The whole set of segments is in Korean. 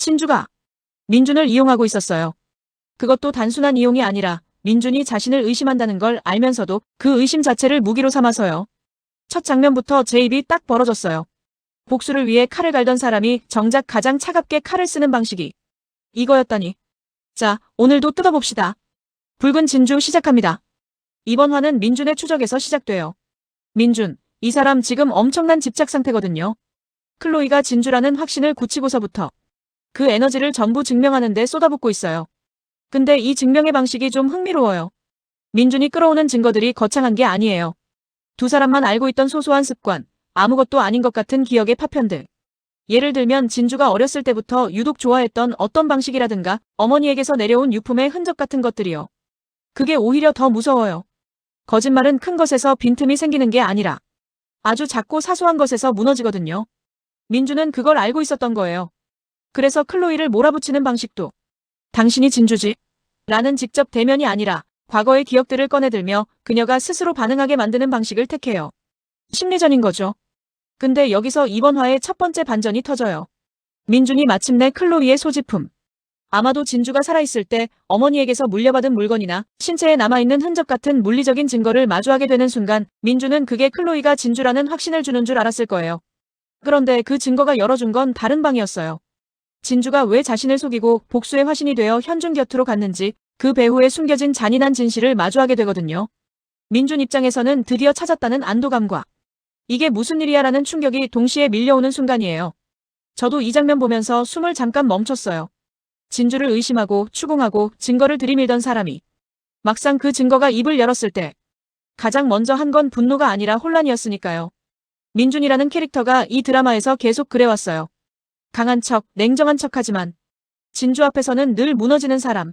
진주가 민준을 이용하고 있었어요. 그것도 단순한 이용이 아니라 민준이 자신을 의심한다는 걸 알면서도 그 의심 자체를 무기로 삼아서요. 첫 장면부터 제 입이 딱 벌어졌어요. 복수를 위해 칼을 갈던 사람이 정작 가장 차갑게 칼을 쓰는 방식이 이거였다니. 자, 오늘도 뜯어봅시다. 붉은 진주 시작합니다. 이번 화는 민준의 추적에서 시작돼요. 민준, 이 사람 지금 엄청난 집착 상태거든요. 클로이가 진주라는 확신을 굳히고서부터 그 에너지를 전부 증명하는 데 쏟아붓고 있어요. 근데 이 증명의 방식이 좀 흥미로워요. 민준이 끌어오는 증거들이 거창한 게 아니에요. 두 사람만 알고 있던 소소한 습관, 아무것도 아닌 것 같은 기억의 파편들. 예를 들면 진주가 어렸을 때부터 유독 좋아했던 어떤 방식이라든가 어머니에게서 내려온 유품의 흔적 같은 것들이요. 그게 오히려 더 무서워요. 거짓말은 큰 것에서 빈틈이 생기는 게 아니라 아주 작고 사소한 것에서 무너지거든요. 민주는 그걸 알고 있었던 거예요. 그래서 클로이를 몰아붙이는 방식도 당신이 진주지? 라는 직접 대면이 아니라 과거의 기억들을 꺼내들며 그녀가 스스로 반응하게 만드는 방식을 택해요. 심리전인 거죠. 근데 여기서 이번 화의 첫 번째 반전이 터져요. 민준이 마침내 클로이의 소지품. 아마도 진주가 살아있을 때 어머니에게서 물려받은 물건이나 신체에 남아있는 흔적 같은 물리적인 증거를 마주하게 되는 순간 민주는 그게 클로이가 진주라는 확신을 주는 줄 알았을 거예요. 그런데 그 증거가 열어준 건 다른 방이었어요. 진주가 왜 자신을 속이고 복수의 화신이 되어 현준 곁으로 갔는지 그 배후에 숨겨진 잔인한 진실을 마주하게 되거든요. 민준 입장에서는 드디어 찾았다는 안도감과 이게 무슨 일이야 라는 충격이 동시에 밀려오는 순간이에요. 저도 이 장면 보면서 숨을 잠깐 멈췄어요. 진주를 의심하고 추궁하고 증거를 들이밀던 사람이 막상 그 증거가 입을 열었을 때 가장 먼저 한 건 분노가 아니라 혼란이었으니까요. 민준이라는 캐릭터가 이 드라마에서 계속 그래왔어요. 강한 척, 냉정한 척하지만 진주 앞에서는 늘 무너지는 사람.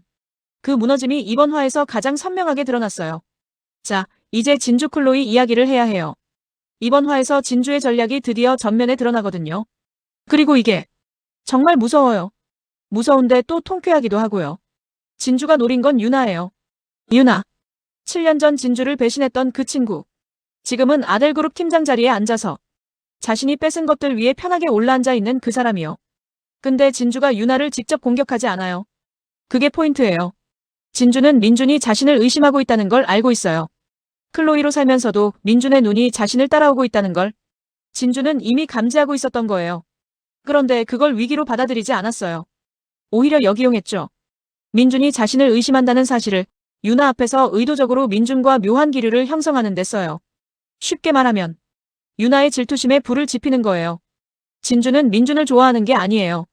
그 무너짐이 이번 화에서 가장 선명하게 드러났어요. 자, 이제 진주 클로이 이야기를 해야 해요. 이번 화에서 진주의 전략이 드디어 전면에 드러나거든요. 그리고 이게 정말 무서워요. 무서운데 또 통쾌하기도 하고요. 진주가 노린 건 유나예요. 유나. 7년 전 진주를 배신했던 그 친구. 지금은 아델그룹 팀장 자리에 앉아서 자신이 뺏은 것들 위에 편하게 올라앉아 있는 그 사람이요. 근데 진주가 유나를 직접 공격하지 않아요. 그게 포인트예요. 진주는 민준이 자신을 의심하고 있다는 걸 알고 있어요. 클로이로 살면서도 민준의 눈이 자신을 따라오고 있다는 걸 진주는 이미 감지하고 있었던 거예요. 그런데 그걸 위기로 받아들이지 않았어요. 오히려 역이용했죠. 민준이 자신을 의심한다는 사실을 유나 앞에서 의도적으로 민준과 묘한 기류를 형성하는 데 써요. 쉽게 말하면 유나의 질투심에 불을 지피는 거예요. 진주는 민준을 좋아하는 게 아니에요.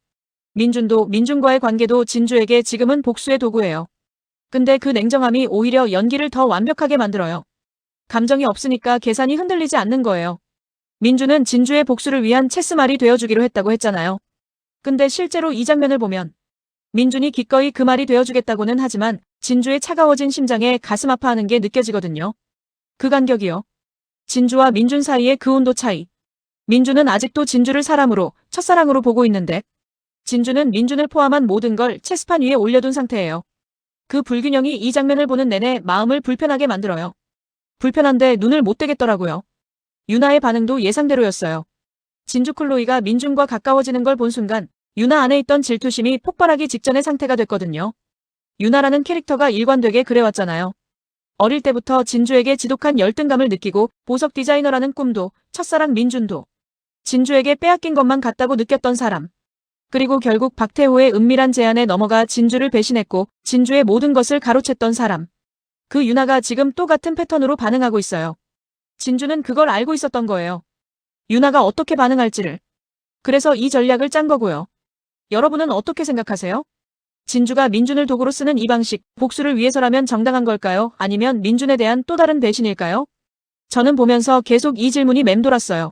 민준도 민준과의 관계도 진주에게 지금은 복수의 도구예요. 근데 그 냉정함이 오히려 연기를 더 완벽하게 만들어요. 감정이 없으니까 계산이 흔들리지 않는 거예요. 민준은 진주의 복수를 위한 체스말이 되어주기로 했다고 했잖아요. 근데 실제로 이 장면을 보면 민준이 기꺼이 그 말이 되어주겠다고는 하지만 진주의 차가워진 심장에 가슴 아파하는 게 느껴지거든요. 그 간격이요. 진주와 민준 사이의 그 온도 차이. 민준은 아직도 진주를 사람으로, 첫사랑으로 보고 있는데 진주는 민준을 포함한 모든 걸 체스판 위에 올려둔 상태예요. 그 불균형이 이 장면을 보는 내내 마음을 불편하게 만들어요. 불편한데 눈을 못 떼겠더라고요. 유나의 반응도 예상대로였어요. 진주 클로이가 민준과 가까워지는 걸 본 순간 유나 안에 있던 질투심이 폭발하기 직전의 상태가 됐거든요. 유나라는 캐릭터가 일관되게 그래왔잖아요. 어릴 때부터 진주에게 지독한 열등감을 느끼고 보석 디자이너라는 꿈도 첫사랑 민준도 진주에게 빼앗긴 것만 같다고 느꼈던 사람. 그리고 결국 박태호의 은밀한 제안에 넘어가 진주를 배신했고 진주의 모든 것을 가로챘던 사람. 그 유나가 지금 또 같은 패턴으로 반응하고 있어요. 진주는 그걸 알고 있었던 거예요. 유나가 어떻게 반응할지를. 그래서 이 전략을 짠 거고요. 여러분은 어떻게 생각하세요? 진주가 민준을 도구로 쓰는 이 방식, 복수를 위해서라면 정당한 걸까요? 아니면 민준에 대한 또 다른 배신일까요? 저는 보면서 계속 이 질문이 맴돌았어요.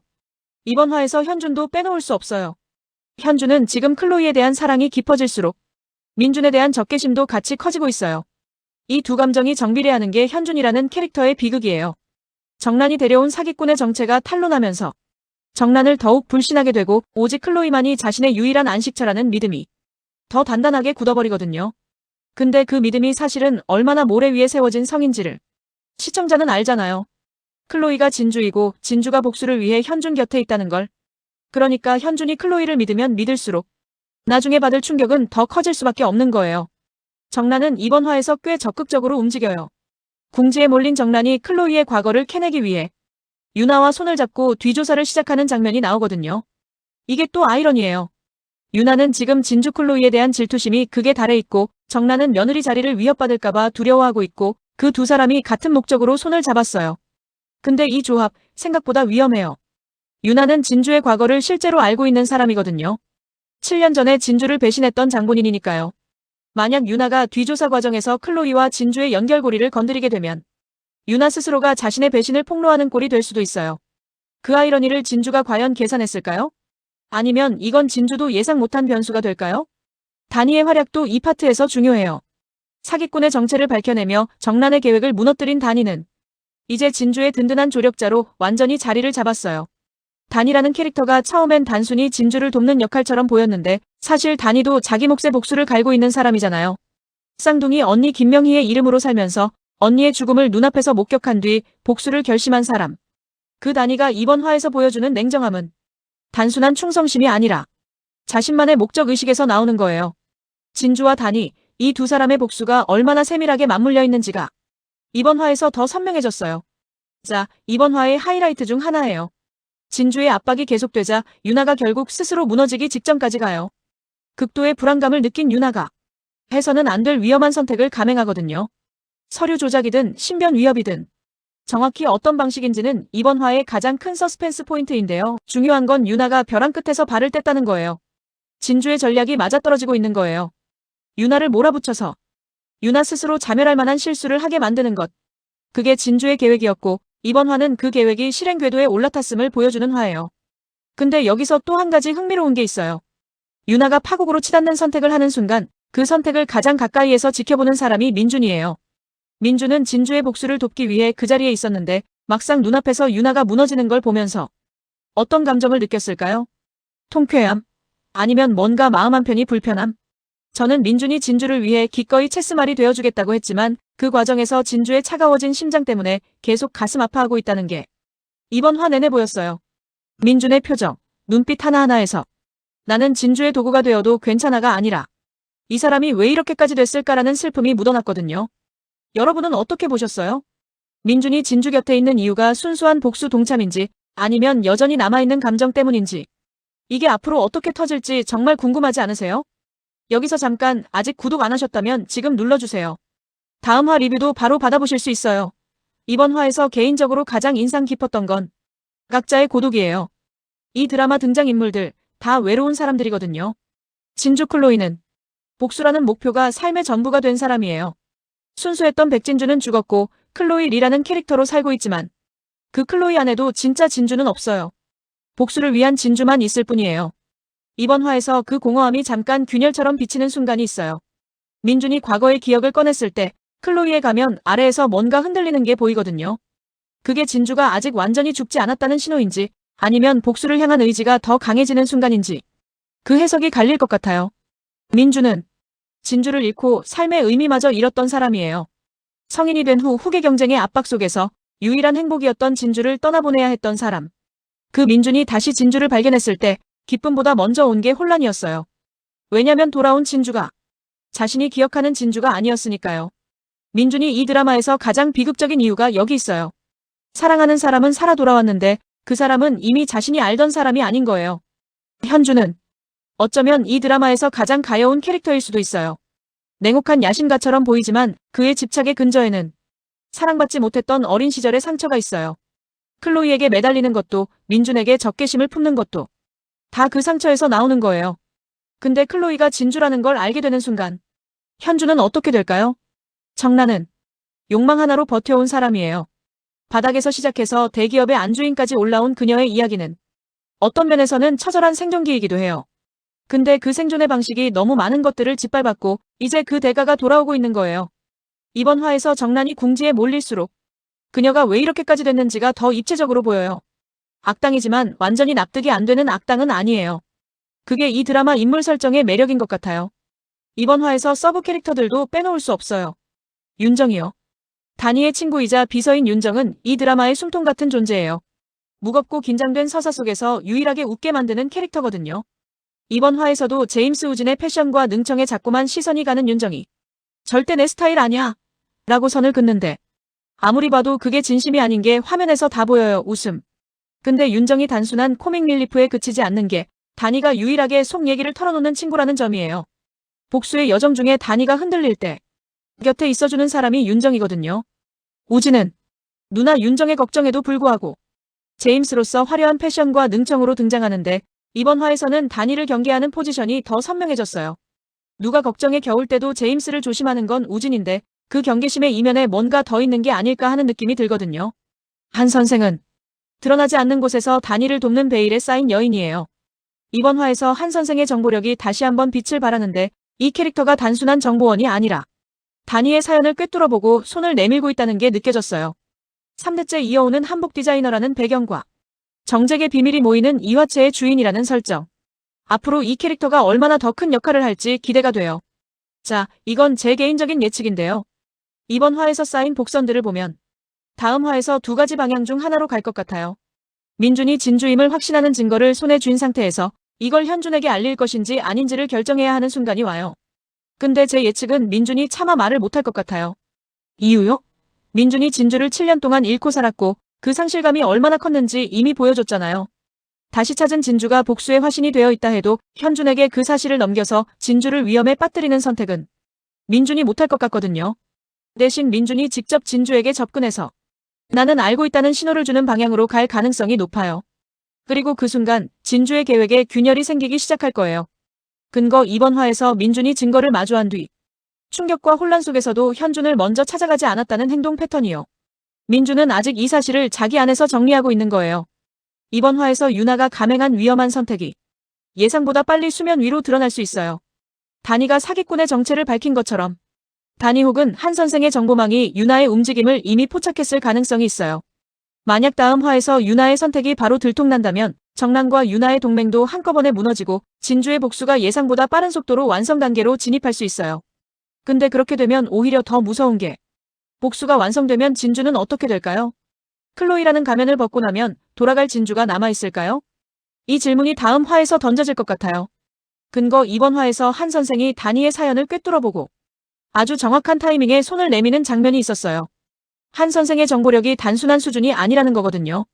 이번 화에서 현준도 빼놓을 수 없어요. 현준은 지금 클로이에 대한 사랑이 깊어질수록 민준에 대한 적개심도 같이 커지고 있어요. 이 두 감정이 정비례하는 게 현준이라는 캐릭터의 비극이에요. 정란이 데려온 사기꾼의 정체가 탄로나면서 정란을 더욱 불신하게 되고 오직 클로이만이 자신의 유일한 안식처라는 믿음이 더 단단하게 굳어버리거든요. 근데 그 믿음이 사실은 얼마나 모래 위에 세워진 성인지를 시청자는 알잖아요. 클로이가 진주이고 진주가 복수를 위해 현준 곁에 있다는 걸. 그러니까 현준이 클로이를 믿으면 믿을수록 나중에 받을 충격은 더 커질 수밖에 없는 거예요. 정란은 이번 화에서 꽤 적극적으로 움직여요. 궁지에 몰린 정란이 클로이의 과거를 캐내기 위해 유나와 손을 잡고 뒤조사를 시작하는 장면이 나오거든요. 이게 또 아이러니예요. 유나는 지금 진주 클로이에 대한 질투심이 극에 달해 있고 정란은 며느리 자리를 위협받을까봐 두려워하고 있고 그 두 사람이 같은 목적으로 손을 잡았어요. 근데 이 조합 생각보다 위험해요. 유나는 진주의 과거를 실제로 알고 있는 사람이거든요. 7년 전에 진주를 배신했던 장본인이니까요. 만약 유나가 뒤조사 과정에서 클로이와 진주의 연결고리를 건드리게 되면 유나 스스로가 자신의 배신을 폭로하는 꼴이 될 수도 있어요. 그 아이러니를 진주가 과연 계산했을까요? 아니면 이건 진주도 예상 못한 변수가 될까요? 다니의 활약도 이 파트에서 중요해요. 사기꾼의 정체를 밝혀내며 정란의 계획을 무너뜨린 다니는 이제 진주의 든든한 조력자로 완전히 자리를 잡았어요. 다니라는 캐릭터가 처음엔 단순히 진주를 돕는 역할처럼 보였는데 사실 다니도 자기 몫의 복수를 갈고 있는 사람이잖아요. 쌍둥이 언니 김명희의 이름으로 살면서 언니의 죽음을 눈앞에서 목격한 뒤 복수를 결심한 사람. 그 다니가 이번 화에서 보여주는 냉정함은 단순한 충성심이 아니라 자신만의 목적의식에서 나오는 거예요. 진주와 다니, 이 두 사람의 복수가 얼마나 세밀하게 맞물려 있는지가 이번 화에서 더 선명해졌어요. 자, 이번 화의 하이라이트 중 하나예요. 진주의 압박이 계속되자 유나가 결국 스스로 무너지기 직전까지 가요. 극도의 불안감을 느낀 유나가 해서는 안 될 위험한 선택을 감행하거든요. 서류 조작이든 신변 위협이든 정확히 어떤 방식인지는 이번 화의 가장 큰 서스펜스 포인트인데요. 중요한 건 유나가 벼랑 끝에서 발을 뗐다는 거예요. 진주의 전략이 맞아떨어지고 있는 거예요. 유나를 몰아붙여서 유나 스스로 자멸할 만한 실수를 하게 만드는 것. 그게 진주의 계획이었고 이번 화는 그 계획이 실행 궤도에 올라탔음을 보여주는 화예요. 근데 여기서 또 한 가지 흥미로운 게 있어요. 유나가 파국으로 치닫는 선택을 하는 순간 그 선택을 가장 가까이에서 지켜보는 사람이 민준이에요. 민준은 진주의 복수를 돕기 위해 그 자리에 있었는데 막상 눈앞에서 유나가 무너지는 걸 보면서 어떤 감정을 느꼈을까요? 통쾌함? 아니면 뭔가 마음 한편이 불편함? 저는 민준이 진주를 위해 기꺼이 체스말이 되어주겠다고 했지만 그 과정에서 진주의 차가워진 심장 때문에 계속 가슴 아파하고 있다는 게 이번 화 내내 보였어요. 민준의 표정, 눈빛 하나하나에서 나는 진주의 도구가 되어도 괜찮아가 아니라 이 사람이 왜 이렇게까지 됐을까라는 슬픔이 묻어났거든요. 여러분은 어떻게 보셨어요? 민준이 진주 곁에 있는 이유가 순수한 복수 동참인지 아니면 여전히 남아있는 감정 때문인지 이게 앞으로 어떻게 터질지 정말 궁금하지 않으세요? 여기서 잠깐 아직 구독 안 하셨다면 지금 눌러주세요. 다음 화 리뷰도 바로 받아보실 수 있어요. 이번 화에서 개인적으로 가장 인상 깊었던 건 각자의 고독이에요. 이 드라마 등장인물들 다 외로운 사람들이거든요. 진주 클로이는 복수라는 목표가 삶의 전부가 된 사람이에요. 순수했던 백진주는 죽었고 클로이 리라는 캐릭터로 살고 있지만 그 클로이 안에도 진짜 진주는 없어요. 복수를 위한 진주만 있을 뿐이에요. 이번 화에서 그 공허함이 잠깐 균열처럼 비치는 순간이 있어요. 민준이 과거의 기억을 꺼냈을 때 클로이의 가면 아래에서 뭔가 흔들리는 게 보이거든요. 그게 진주가 아직 완전히 죽지 않았다는 신호인지 아니면 복수를 향한 의지가 더 강해지는 순간인지 그 해석이 갈릴 것 같아요. 민준은 진주를 잃고 삶의 의미마저 잃었던 사람이에요. 성인이 된 후 후계 경쟁의 압박 속에서 유일한 행복이었던 진주를 떠나보내야 했던 사람. 그 민준이 다시 진주를 발견했을 때 기쁨보다 먼저 온 게 혼란이었어요. 왜냐면 돌아온 진주가 자신이 기억하는 진주가 아니었으니까요. 민준이 이 드라마에서 가장 비극적인 이유가 여기 있어요. 사랑하는 사람은 살아 돌아왔는데 그 사람은 이미 자신이 알던 사람이 아닌 거예요. 현주는 어쩌면 이 드라마에서 가장 가여운 캐릭터일 수도 있어요. 냉혹한 야심가처럼 보이지만 그의 집착의 근저에는 사랑받지 못했던 어린 시절의 상처가 있어요. 클로이에게 매달리는 것도 민준에게 적개심을 품는 것도 다 그 상처에서 나오는 거예요. 근데 클로이가 진주라는 걸 알게 되는 순간 현주는 어떻게 될까요? 정란은 욕망 하나로 버텨온 사람이에요. 바닥에서 시작해서 대기업의 안주인까지 올라온 그녀의 이야기는 어떤 면에서는 처절한 생존기이기도 해요. 근데 그 생존의 방식이 너무 많은 것들을 짓밟았고 이제 그 대가가 돌아오고 있는 거예요. 이번 화에서 정란이 궁지에 몰릴수록 그녀가 왜 이렇게까지 됐는지가 더 입체적으로 보여요. 악당이지만 완전히 납득이 안 되는 악당은 아니에요. 그게 이 드라마 인물 설정의 매력인 것 같아요. 이번 화에서 서브 캐릭터들도 빼놓을 수 없어요. 윤정이요. 다니의 친구이자 비서인 윤정은 이 드라마의 숨통 같은 존재예요. 무겁고 긴장된 서사 속에서 유일하게 웃게 만드는 캐릭터거든요. 이번 화에서도 제임스 우진의 패션과 능청에 자꾸만 시선이 가는 윤정이. 절대 내 스타일 아니야. 라고 선을 긋는데 아무리 봐도 그게 진심이 아닌 게 화면에서 다 보여요. 웃음. 근데 윤정이 단순한 코믹 릴리프에 그치지 않는 게 다니가 유일하게 속 얘기를 털어놓는 친구라는 점이에요. 복수의 여정 중에 다니가 흔들릴 때 곁에 있어주는 사람이 윤정이거든요. 우진은 누나 윤정의 걱정에도 불구하고 제임스로서 화려한 패션과 능청으로 등장하는데 이번 화에서는 다니를 경계하는 포지션이 더 선명해졌어요. 누가 걱정에 겨울 때도 제임스를 조심하는 건 우진인데 그 경계심의 이면에 뭔가 더 있는 게 아닐까 하는 느낌이 들거든요. 한 선생은 드러나지 않는 곳에서 다니를 돕는 베일에 쌓인 여인이에요. 이번 화에서 한 선생의 정보력이 다시 한번 빛을 발하는데 이 캐릭터가 단순한 정보원이 아니라 다니의 사연을 꿰뚫어보고 손을 내밀고 있다는 게 느껴졌어요. 3대째 이어오는 한복 디자이너라는 배경과 정잭의 비밀이 모이는 이화체의 주인이라는 설정. 앞으로 이 캐릭터가 얼마나 더 큰 역할을 할지 기대가 돼요. 자, 이건 제 개인적인 예측인데요. 이번 화에서 쌓인 복선들을 보면 다음 화에서 두 가지 방향 중 하나로 갈 것 같아요. 민준이 진주임을 확신하는 증거를 손에 쥔 상태에서 이걸 현준에게 알릴 것인지 아닌지를 결정해야 하는 순간이 와요. 근데 제 예측은 민준이 차마 말을 못할 것 같아요. 이유요? 민준이 진주를 7년 동안 잃고 살았고 그 상실감이 얼마나 컸는지 이미 보여줬잖아요. 다시 찾은 진주가 복수의 화신이 되어 있다 해도 현준에게 그 사실을 넘겨서 진주를 위험에 빠뜨리는 선택은 민준이 못할 것 같거든요. 대신 민준이 직접 진주에게 접근해서 나는 알고 있다는 신호를 주는 방향으로 갈 가능성이 높아요. 그리고 그 순간 진주의 계획에 균열이 생기기 시작할 거예요. 근거 이번 화에서 민준이 증거를 마주한 뒤 충격과 혼란 속에서도 현준을 먼저 찾아가지 않았다는 행동 패턴이요. 민준은 아직 이 사실을 자기 안에서 정리하고 있는 거예요. 이번 화에서 유나가 감행한 위험한 선택이 예상보다 빨리 수면 위로 드러날 수 있어요. 다니가 사기꾼의 정체를 밝힌 것처럼 다니 혹은 한 선생의 정보망이 유나의 움직임을 이미 포착했을 가능성이 있어요. 만약 다음 화에서 유나의 선택이 바로 들통난다면 정란과 유나의 동맹도 한꺼번에 무너지고 진주의 복수가 예상보다 빠른 속도로 완성 단계로 진입할 수 있어요. 근데 그렇게 되면 오히려 더 무서운 게 복수가 완성되면 진주는 어떻게 될까요? 클로이라는 가면을 벗고 나면 돌아갈 진주가 남아있을까요? 이 질문이 다음 화에서 던져질 것 같아요. 근거 이번 화에서 한 선생이 다니의 사연을 꿰뚫어보고 아주 정확한 타이밍에 손을 내미는 장면이 있었어요. 한 선생의 정보력이 단순한 수준이 아니라는 거거든요.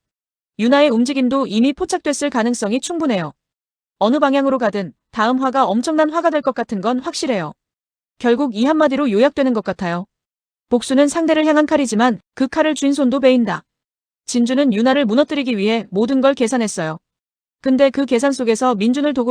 유나의 움직임도 이미 포착됐을 가능성이 충분해요. 어느 방향으로 가든 다음 화가 엄청난 화가 될 것 같은 건 확실해요. 결국 이 한마디로 요약되는 것 같아요. 복수는 상대를 향한 칼이지만 그 칼을 쥔 손도 베인다. 진주는 유나를 무너뜨리기 위해 모든 걸 계산했어요. 근데 그 계산 속에서 민준을 도구로